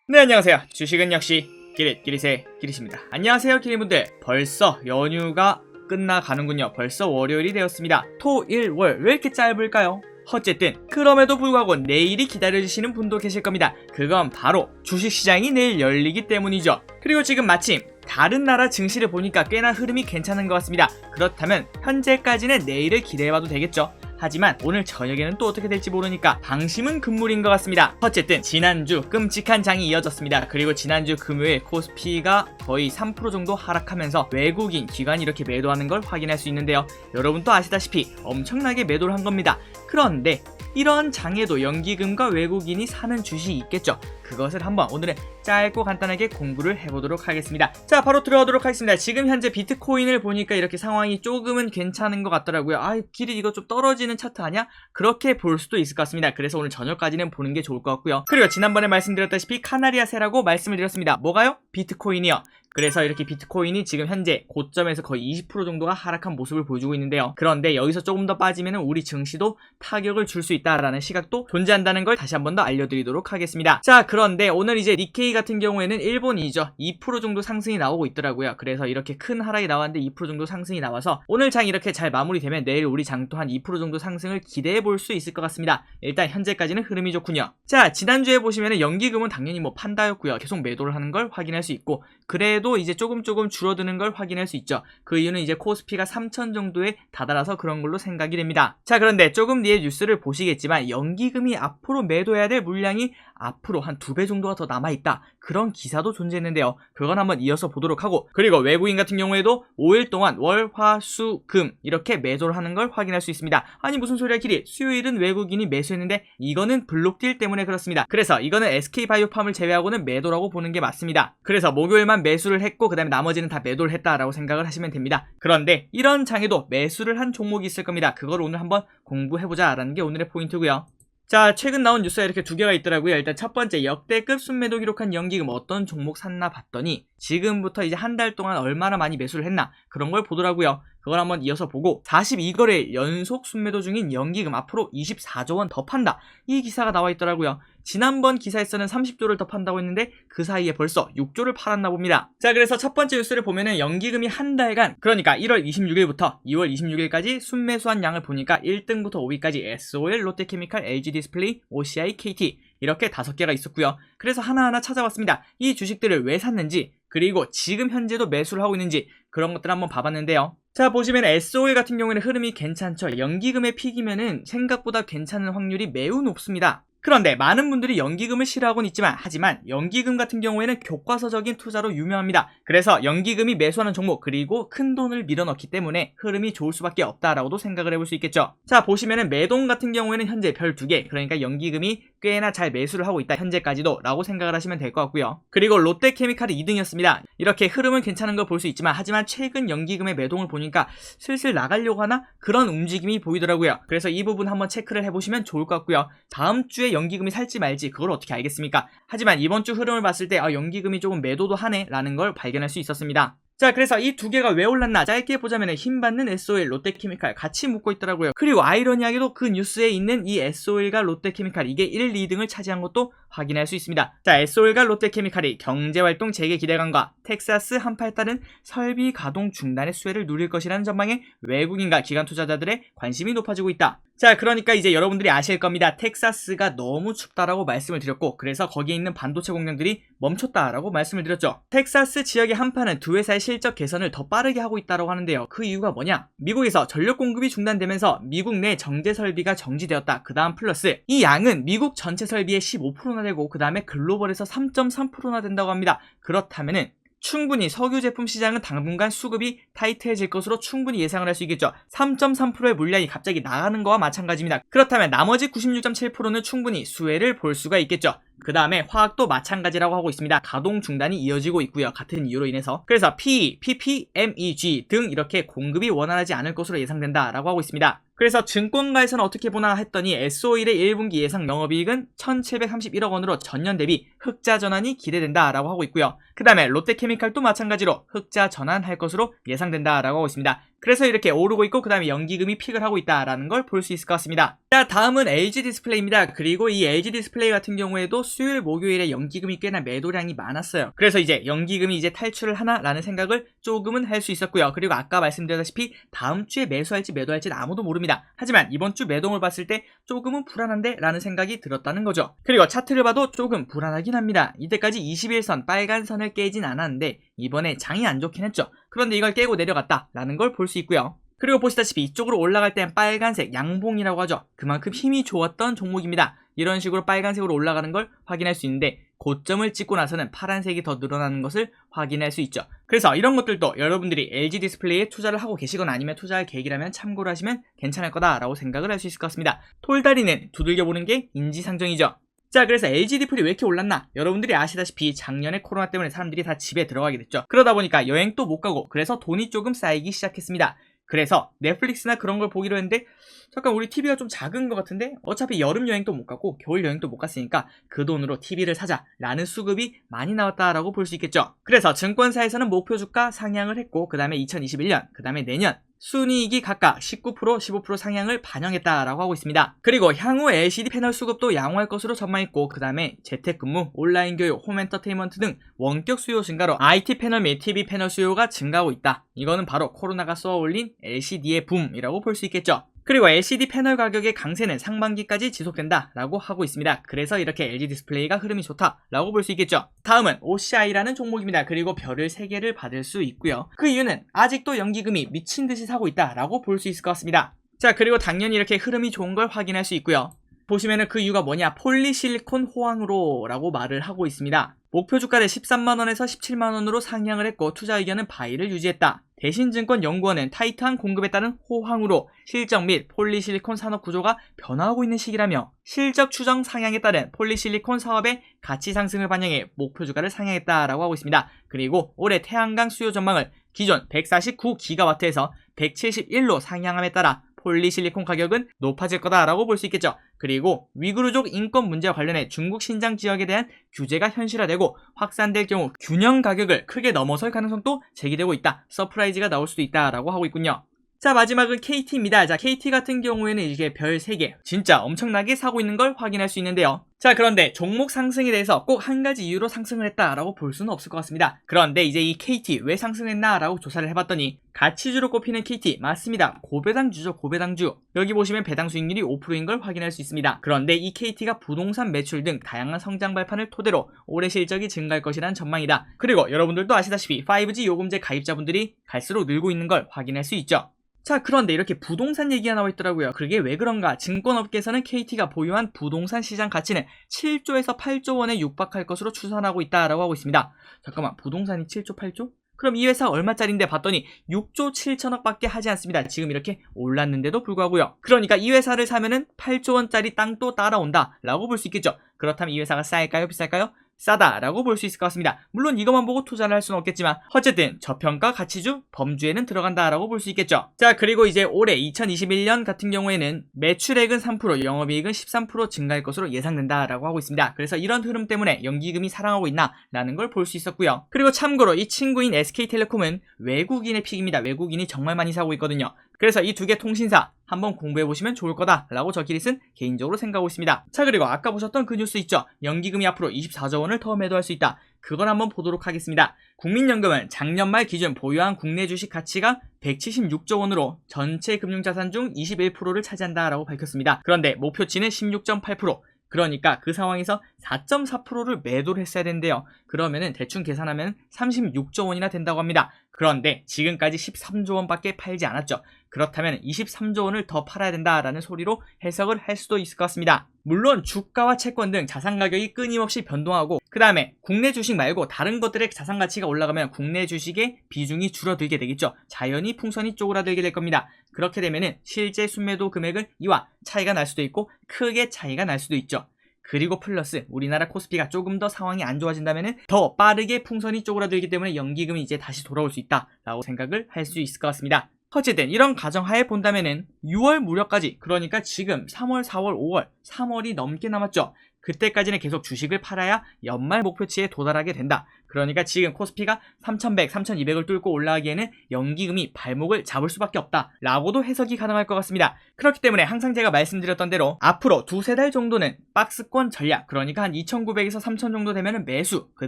네, 안녕하세요. 주식은 역시 기릿기릿의 기릿입니다. 안녕하세요 기릿분들. 벌써 연휴가 끝나가는군요. 벌써 월요일이 되었습니다. 토, 일, 월 왜 이렇게 짧을까요? 어쨌든 그럼에도 불구하고 내일이 기다려주시는 분도 계실 겁니다. 그건 바로 주식시장이 내일 열리기 때문이죠. 그리고 지금 마침 다른 나라 증시를 보니까 꽤나 흐름이 괜찮은 것 같습니다. 그렇다면 현재까지는 내일을 기대해봐도 되겠죠. 하지만 오늘 저녁에는 또 어떻게 될지 모르니까 방심은 금물인 것 같습니다. 어쨌든 지난주 끔찍한 장이 이어졌습니다. 그리고 지난주 금요일 코스피가 거의 3% 정도 하락하면서 외국인 기관이 이렇게 매도하는 걸 확인할 수 있는데요. 여러분도 아시다시피 엄청나게 매도를 한 겁니다. 그런데 이런 장에도 연기금과 외국인이 사는 주식이 있겠죠. 그것을 한번 오늘은 짧고 간단하게 공부를 해보도록 하겠습니다. 자, 바로 들어가도록 하겠습니다. 지금 현재 비트코인을 보니까 이렇게 상황이 조금은 괜찮은 것 같더라고요. 길이 이거 좀 떨어지는 차트 아니야? 그렇게 볼 수도 있을 것 같습니다. 그래서 오늘 저녁까지는 보는 게 좋을 것 같고요. 그리고 지난번에 말씀드렸다시피 카나리아세라고 말씀을 드렸습니다. 뭐가요? 비트코인이요. 그래서 이렇게 비트코인이 지금 현재 고점에서 거의 20% 정도가 하락한 모습을 보여주고 있는데요. 그런데 여기서 조금 더 빠지면 우리 증시도 타격을 줄 수 있다라는 시각도 존재한다는 걸 다시 한 번 더 알려드리도록 하겠습니다. 자, 그런데 오늘 이제 니케이 같은 경우에는 일본이죠. 2% 정도 상승이 나오고 있더라고요. 그래서 이렇게 큰 하락이 나왔는데 2% 정도 상승이 나와서 오늘 장 이렇게 잘 마무리되면 내일 우리 장도 한 2% 정도 상승을 기대해 볼 수 있을 것 같습니다. 일단 현재까지는 흐름이 좋군요. 자, 지난주에 보시면은 연기금은 당연히 판다였고요. 계속 매도를 하는 걸 확인할 수 있고, 그래도 이제 조금 줄어드는 걸 확인할 수 있죠. 그 이유는 이제 코스피가 3,000 정도에 다다라서 그런 걸로 생각이 됩니다. 자, 그런데 조금 뒤에 뉴스를 보시겠지만 연기금이 앞으로 매도해야 될 물량이 앞으로 한 2배 정도가 더 남아있다. 그런 기사도 존재했는데요. 그건 한번 이어서 보도록 하고, 그리고 외국인 같은 경우에도 5일 동안 월, 화, 수, 금 이렇게 매도를 하는 걸 확인할 수 있습니다. 아니 무슨 소리야 길이. 수요일은 외국인이 매수했는데 이거는 블록딜 때문에 그렇습니다. 그래서 이거는 SK바이오팜을 제외하고는 매도라고 보는 게 맞습니다. 그래서 목요일만 매수를 했고 그 다음에 나머지는 다 매도를 했다라고 생각을 하시면 됩니다. 그런데 이런 장에도 매수를 한 종목이 있을 겁니다. 그걸 오늘 한번 공부해보자 라는 게 오늘의 포인트고요. 자, 최근 나온 뉴스가 이렇게 두 개가 있더라고요. 일단 첫 번째, 역대급 순매도 기록한 연기금 어떤 종목 샀나 봤더니 지금부터 이제 한 달 동안 얼마나 많이 매수를 했나 그런 걸 보더라고요. 그걸 한번 이어서 보고 42거래 연속 순매도 중인 연기금 앞으로 24조 원 더 판다. 이 기사가 나와 있더라고요. 지난번 기사에서는 30조를 더 판다고 했는데 그 사이에 벌써 6조를 팔았나 봅니다. 자, 그래서 첫 번째 뉴스를 보면은 연기금이 한 달간, 그러니까 1월 26일부터 2월 26일까지 순매수한 양을 보니까 1등부터 5위까지 SOL, 롯데케미칼, LG디스플레이, OCI, KT 이렇게 5개가 있었고요. 그래서 하나하나 찾아봤습니다. 이 주식들을 왜 샀는지, 그리고 지금 현재도 매수를 하고 있는지 그런 것들 한번 봐봤는데요. 자, 보시면 SOL 같은 경우에는 흐름이 괜찮죠. 연기금의 픽이면은 생각보다 괜찮은 확률이 매우 높습니다. 그런데 많은 분들이 연기금을 싫어하고는 있지만, 하지만 연기금 같은 경우에는 교과서적인 투자로 유명합니다. 그래서 연기금이 매수하는 종목, 그리고 큰 돈을 밀어넣기 때문에 흐름이 좋을 수밖에 없다라고도 생각을 해볼 수 있겠죠. 자, 보시면은 매동 같은 경우에는 현재 별 2개, 그러니까 연기금이 꽤나 잘 매수를 하고 있다, 현재까지도 라고 생각을 하시면 될 것 같고요. 그리고 롯데케미칼이 2등이었습니다. 이렇게 흐름은 괜찮은 걸 볼 수 있지만, 하지만 최근 연기금의 매동을 보니까 슬슬 나가려고 하나? 그런 움직임이 보이더라고요. 그래서 이 부분 한번 체크를 해보시면 좋을 것 같고요. 다음 주에 연기금이 살지 말지 그걸 어떻게 알겠습니까? 하지만 이번 주 흐름을 봤을 때 연기금이 조금 매도도 하네 라는 걸 발견할 수 있었습니다. 자, 그래서 이 두 개가 왜 올랐나 짧게 보자면 힘받는 SOL, 롯데케미칼 같이 묶고 있더라고요. 그리고 아이러니하게도 그 뉴스에 있는 이 SOL과 롯데케미칼, 이게 1, 2등을 차지한 것도 확인할 수 있습니다. 자, SOL과 롯데케미칼이 경제활동 재개 기대감과 텍사스 한파에 따른 설비 가동 중단의 수혜를 누릴 것이라는 전망에 외국인과 기관 투자자들의 관심이 높아지고 있다. 자, 그러니까 이제 여러분들이 아실 겁니다. 텍사스가 너무 춥다라고 말씀을 드렸고, 그래서 거기에 있는 반도체 공장들이 멈췄다라고 말씀을 드렸죠. 텍사스 지역의 한파는 두 회사의 실적 개선을 더 빠르게 하고 있다고 하는데요. 그 이유가 뭐냐? 미국에서 전력 공급이 중단되면서 미국 내 정제 설비가 정지되었다. 그 다음 플러스 이 양은 미국 전체 설비의 15%나 되고 그 다음에 글로벌에서 3.3%나 된다고 합니다. 그렇다면은 충분히 석유 제품 시장은 당분간 수급이 타이트해질 것으로 충분히 예상을 할 수 있겠죠. 3.3%의 물량이 갑자기 나가는 거와 마찬가지입니다. 그렇다면 나머지 96.7%는 충분히 수혜를 볼 수가 있겠죠. 그 다음에 화학도 마찬가지라고 하고 있습니다. 가동 중단이 이어지고 있고요. 같은 이유로 인해서. 그래서 PE, PP, MEG 등 이렇게 공급이 원활하지 않을 것으로 예상된다라고 하고 있습니다. 그래서 증권가에서는 어떻게 보나 했더니 SO일의 1분기 예상 영업이익은 1731억 원으로 전년 대비 흑자 전환이 기대된다라고 하고 있고요. 그 다음에 롯데케미칼도 마찬가지로 흑자 전환할 것으로 예상된다라고 하고 있습니다. 그래서 이렇게 오르고 있고 그 다음에 연기금이 픽을 하고 있다라는 걸 볼 수 있을 것 같습니다. 자, 다음은 LG 디스플레이입니다. 그리고 이 LG 디스플레이 같은 경우에도 수요일 목요일에 연기금이 꽤나 매도량이 많았어요. 그래서 이제 연기금이 이제 탈출을 하나라는 생각을 조금은 할 수 있었고요. 그리고 아까 말씀드렸다시피 다음 주에 매수할지 매도할지는 아무도 모릅니다. 하지만 이번 주 매도를 봤을 때 조금은 불안한데 라는 생각이 들었다는 거죠. 그리고 차트를 봐도 조금 불안하긴 합니다. 이때까지 21선 빨간 선을 깨진 않았는데 이번에 장이 안 좋긴 했죠. 그런데 이걸 깨고 내려갔다 라는 걸 볼 수 있고요. 그리고 보시다시피 이쪽으로 올라갈 땐 빨간색 양봉이라고 하죠. 그만큼 힘이 좋았던 종목입니다. 이런 식으로 빨간색으로 올라가는 걸 확인할 수 있는데 고점을 찍고 나서는 파란색이 더 늘어나는 것을 확인할 수 있죠. 그래서 이런 것들도 여러분들이 LG 디스플레이에 투자를 하고 계시거나 아니면 투자할 계획이라면 참고를 하시면 괜찮을 거다라고 생각을 할 수 있을 것 같습니다. 톨다리는 두들겨보는 게 인지상정이죠. 자, 그래서 LG 디플이 왜 이렇게 올랐나? 여러분들이 아시다시피 작년에 코로나 때문에 사람들이 다 집에 들어가게 됐죠. 그러다 보니까 여행도 못 가고 그래서 돈이 조금 쌓이기 시작했습니다. 그래서 넷플릭스나 그런 걸 보기로 했는데 잠깐 우리 TV가 좀 작은 것 같은데 어차피 여름 여행도 못 가고 겨울 여행도 못 갔으니까 그 돈으로 TV를 사자라는 수급이 많이 나왔다라고 볼 수 있겠죠. 그래서 증권사에서는 목표 주가 상향을 했고 그 다음에 2021년, 그 다음에 내년 순이익이 각각 19%, 15% 상향을 반영했다라고 하고 있습니다. 그리고 향후 LCD 패널 수급도 양호할 것으로 전망했고 그 다음에 재택근무, 온라인 교육, 홈엔터테인먼트 등 원격 수요 증가로 IT 패널 및 TV 패널 수요가 증가하고 있다. 이거는 바로 코로나가 쏘아올린 LCD의 붐이라고 볼 수 있겠죠. 그리고 LCD 패널 가격의 강세는 상반기까지 지속된다 라고 하고 있습니다. 그래서 이렇게 LG 디스플레이가 흐름이 좋다 라고 볼 수 있겠죠. 다음은 OCI라는 종목입니다. 그리고 별을 3개를 받을 수 있고요. 그 이유는 아직도 연기금이 미친듯이 사고 있다 라고 볼 수 있을 것 같습니다. 자, 그리고 당연히 이렇게 흐름이 좋은 걸 확인할 수 있고요. 보시면은 그 이유가 뭐냐, 폴리실리콘 호황으로 라고 말을 하고 있습니다. 목표 주가를 13만원에서 17만원으로 상향을 했고 투자 의견은 바이를 유지했다. 대신증권연구원은 타이트한 공급에 따른 호황으로 실적 및 폴리실리콘 산업 구조가 변화하고 있는 시기라며 실적 추정 상향에 따른 폴리실리콘 사업의 가치 상승을 반영해 목표 주가를 상향했다라고 하고 있습니다. 그리고 올해 태양광 수요 전망을 기존 149GW에서 171로 상향함에 따라 폴리실리콘 가격은 높아질 거다라고 볼 수 있겠죠. 그리고 위구르족 인권 문제와 관련해 중국 신장 지역에 대한 규제가 현실화되고 확산될 경우 균형 가격을 크게 넘어설 가능성도 제기되고 있다. 서프라이즈가 나올 수도 있다라고 하고 있군요. 자, 마지막은 KT입니다. 자, KT 같은 경우에는 이게 별 3개 진짜 엄청나게 사고 있는 걸 확인할 수 있는데요. 자, 그런데 종목 상승에 대해서 꼭 한 가지 이유로 상승을 했다라고 볼 수는 없을 것 같습니다. 그런데 이제 이 KT 왜 상승했나라고 조사를 해봤더니 가치주로 꼽히는 KT 맞습니다. 고배당주죠, 고배당주. 여기 보시면 배당 수익률이 5%인 걸 확인할 수 있습니다. 그런데 이 KT가 부동산 매출 등 다양한 성장 발판을 토대로 올해 실적이 증가할 것이라는 전망이다. 그리고 여러분들도 아시다시피 5G 요금제 가입자분들이 갈수록 늘고 있는 걸 확인할 수 있죠. 자, 그런데 이렇게 부동산 얘기가 나와 있더라고요. 그게 왜 그런가? 증권업계에서는 KT가 보유한 부동산 시장 가치는 7조에서 8조 원에 육박할 것으로 추산하고 있다라고 하고 있습니다. 잠깐만, 부동산이 7조, 8조? 그럼 이 회사 얼마짜린데 봤더니 6조 7천억 밖에 하지 않습니다. 지금 이렇게 올랐는데도 불구하고요. 그러니까 이 회사를 사면은 8조 원짜리 땅도 따라온다 라고 볼 수 있겠죠. 그렇다면 이 회사가 쌀까요, 비쌀까요? 싸다라고 볼 수 있을 것 같습니다. 물론 이것만 보고 투자를 할 수는 없겠지만 어쨌든 저평가 가치주 범주에는 들어간다라고 볼 수 있겠죠. 자, 그리고 이제 올해 2021년 같은 경우에는 매출액은 3%, 영업이익은 13% 증가할 것으로 예상된다라고 하고 있습니다. 그래서 이런 흐름 때문에 연기금이 사랑하고 있나라는 걸 볼 수 있었고요. 그리고 참고로 이 친구인 SK텔레콤은 외국인의 픽입니다. 외국인이 정말 많이 사고 있거든요. 그래서 이 두 개 통신사 한번 공부해보시면 좋을 거다라고 저끼리쓴 개인적으로 생각하고 있습니다. 자, 그리고 아까 보셨던 그 뉴스 있죠? 연기금이 앞으로 24조 원을 더 매도할 수 있다. 그걸 한번 보도록 하겠습니다. 국민연금은 작년 말 기준 보유한 국내 주식 가치가 176조 원으로 전체 금융자산 중 21%를 차지한다라고 밝혔습니다. 그런데 목표치는 16.8%. 그러니까 그 상황에서 4.4%를 매도를 했어야 되는데요. 그러면은 대충 계산하면 36조 원이나 된다고 합니다. 그런데 지금까지 13조 원밖에 팔지 않았죠. 그렇다면 23조 원을 더 팔아야 된다라는 소리로 해석을 할 수도 있을 것 같습니다. 물론 주가와 채권 등 자산 가격이 끊임없이 변동하고 그 다음에 국내 주식 말고 다른 것들의 자산 가치가 올라가면 국내 주식의 비중이 줄어들게 되겠죠. 자연히 풍선이 쪼그라들게 될 겁니다. 그렇게 되면은 실제 순매도 금액은 이와 차이가 날 수도 있고 크게 차이가 날 수도 있죠. 그리고 플러스 우리나라 코스피가 조금 더 상황이 안 좋아진다면 더 빠르게 풍선이 쪼그라들기 때문에 연기금이 이제 다시 돌아올 수 있다라고 생각을 할 수 있을 것 같습니다. 어쨌든 이런 가정하에 본다면은 6월 무렵까지, 그러니까 지금 3월, 4월, 5월, 3월이 넘게 남았죠. 그때까지는 계속 주식을 팔아야 연말 목표치에 도달하게 된다. 그러니까 지금 코스피가 3100, 3200을 뚫고 올라가기에는 연기금이 발목을 잡을 수밖에 없다 라고도 해석이 가능할 것 같습니다. 그렇기 때문에 항상 제가 말씀드렸던 대로 앞으로 두세 달 정도는 박스권 전략, 그러니까 한 2900에서 3000 정도 되면은 매수, 그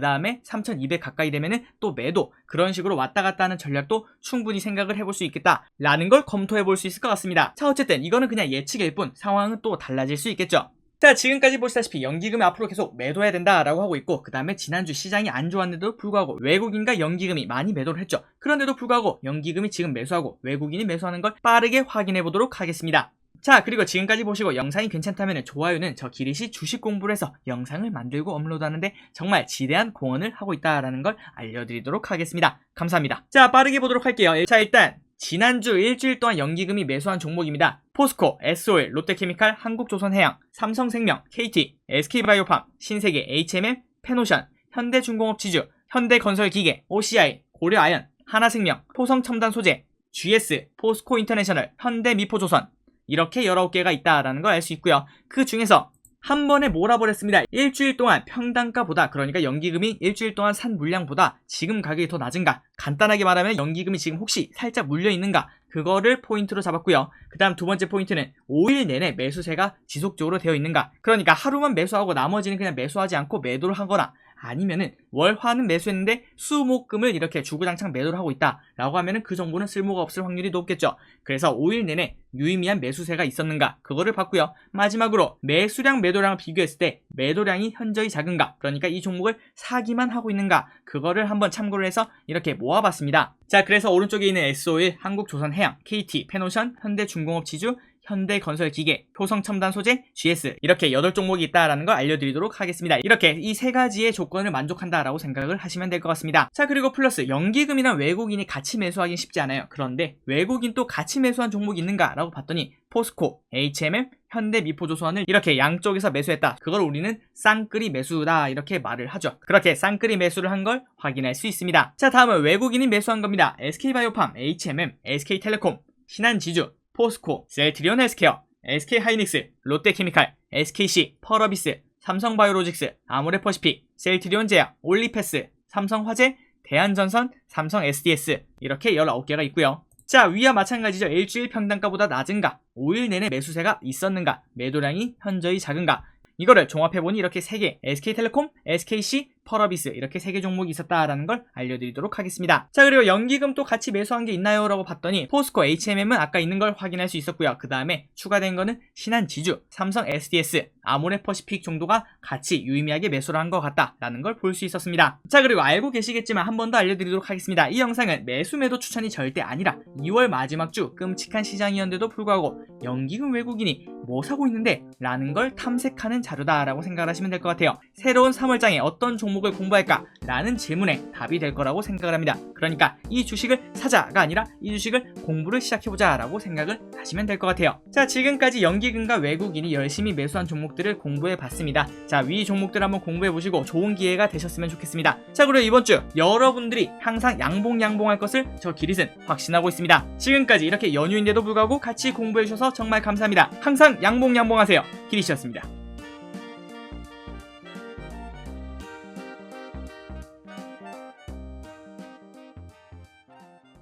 다음에 3200 가까이 되면은 또 매도, 그런 식으로 왔다 갔다 하는 전략도 충분히 생각을 해볼 수 있겠다 라는 걸 검토해 볼 수 있을 것 같습니다. 자, 어쨌든 이거는 그냥 예측일 뿐 상황은 또 달라질 수 있겠죠. 자, 지금까지 보시다시피 연기금이 앞으로 계속 매도해야 된다라고 하고 있고, 그 다음에 지난주 시장이 안 좋았는데도 불구하고 외국인과 연기금이 많이 매도를 했죠. 그런데도 불구하고 연기금이 지금 매수하고 외국인이 매수하는 걸 빠르게 확인해 보도록 하겠습니다. 자, 그리고 지금까지 보시고 영상이 괜찮다면 좋아요는 저 기릿이 주식 공부를 해서 영상을 만들고 업로드하는데 정말 지대한 공헌을 하고 있다라는 걸 알려드리도록 하겠습니다. 감사합니다. 자, 빠르게 보도록 할게요. 자, 일단 지난주 일주일 동안 연기금이 매수한 종목입니다. 포스코, SOL, 롯데케미칼, 한국조선해양, 삼성생명, KT, SK바이오팜, 신세계, HMM, 페노션, 현대중공업지주, 현대건설기계, OCI, 고려아연, 하나생명, 포성첨단소재, GS, 포스코인터내셔널, 현대미포조선, 이렇게 19개가 있다라는 걸 알 수 있고요. 그 중에서 한 번에 몰아버렸습니다. 일주일 동안 평단가보다, 그러니까 연기금이 일주일 동안 산 물량보다 지금 가격이 더 낮은가, 간단하게 말하면 연기금이 지금 혹시 살짝 물려있는가, 그거를 포인트로 잡았고요. 그 다음 두 번째 포인트는 5일 내내 매수세가 지속적으로 되어 있는가, 그러니까 하루만 매수하고 나머지는 그냥 매수하지 않고 매도를 하거나, 아니면은 월화는 매수했는데 수목금을 이렇게 주구장창 매도를 하고 있다 라고 하면은 그 정보는 쓸모가 없을 확률이 높겠죠. 그래서 5일 내내 유의미한 매수세가 있었는가, 그거를 봤고요. 마지막으로 매수량 매도량을 비교했을 때 매도량이 현저히 작은가, 그러니까 이 종목을 사기만 하고 있는가, 그거를 한번 참고를 해서 이렇게 모아봤습니다. 자, 그래서 오른쪽에 있는 SO일, 한국조선해양, KT, 페노션, 현대중공업지주, 현대건설기계, 효성첨단소재, GS, 이렇게 8종목이 있다라는 걸 알려드리도록 하겠습니다. 이렇게 이 세 가지의 조건을 만족한다라고 생각을 하시면 될 것 같습니다. 자, 그리고 플러스 연기금이랑 외국인이 같이 매수하긴 쉽지 않아요. 그런데 외국인 또 같이 매수한 종목이 있는가 라고 봤더니 포스코, HMM, 현대미포조선을 이렇게 양쪽에서 매수했다. 그걸 우리는 쌍끌이 매수다 이렇게 말을 하죠. 그렇게 쌍끌이 매수를 한 걸 확인할 수 있습니다. 자, 다음은 외국인이 매수한 겁니다. SK바이오팜, HMM, SK텔레콤, 신한지주, 포스코, 셀트리온 헬스케어, SK하이닉스, 롯데케미칼, SKC, 펄어비스, 삼성바이오로직스, 아모레퍼시픽, 셀트리온제약, 올리패스, 삼성화재, 대한전선, 삼성 SDS, 이렇게 19개가 있고요. 자, 위와 마찬가지죠. 일주일 평단가보다 낮은가, 5일 내내 매수세가 있었는가, 매도량이 현저히 작은가, 이거를 종합해보니 이렇게 3개, SK텔레콤, SKC, 펄어비스, 이렇게 3개 종목이 있었다라는 걸 알려드리도록 하겠습니다. 자, 그리고 연기금 또 같이 매수한 게 있나요? 라고 봤더니 포스코, HMM은 아까 있는 걸 확인할 수 있었고요. 그 다음에 추가된 거는 신한지주, 삼성 SDS, 아모레퍼시픽 정도가 같이 유의미하게 매수를 한 것 같다라는 걸 볼 수 있었습니다. 자, 그리고 알고 계시겠지만 한 번 더 알려드리도록 하겠습니다. 이 영상은 매수 매도 추천이 절대 아니라 2월 마지막 주 끔찍한 시장이었는데도 불구하고 연기금 외국인이 뭐 사고 있는데? 라는 걸 탐색하는 자료다라고 생각을 하시면 될 것 같아요. 새로운 3월장에 어떤 종목을 공부할까? 라는 질문에 답이 될 거라고 생각을 합니다. 그러니까 이 주식을 사자가 아니라 이 주식을 공부를 시작해보자 라고 생각을 하시면 될 것 같아요. 자, 지금까지 연기금과 외국인이 열심히 매수한 종목들을 공부해봤습니다. 자, 위 종목들 한번 공부해보시고 좋은 기회가 되셨으면 좋겠습니다. 자, 그리고 이번 주 여러분들이 항상 양봉할 것을 저 기릿은 확신하고 있습니다. 지금까지 이렇게 연휴인데도 불구하고 같이 공부해주셔서 정말 감사합니다. 항상 양봉하세요. 기릿이었습니다.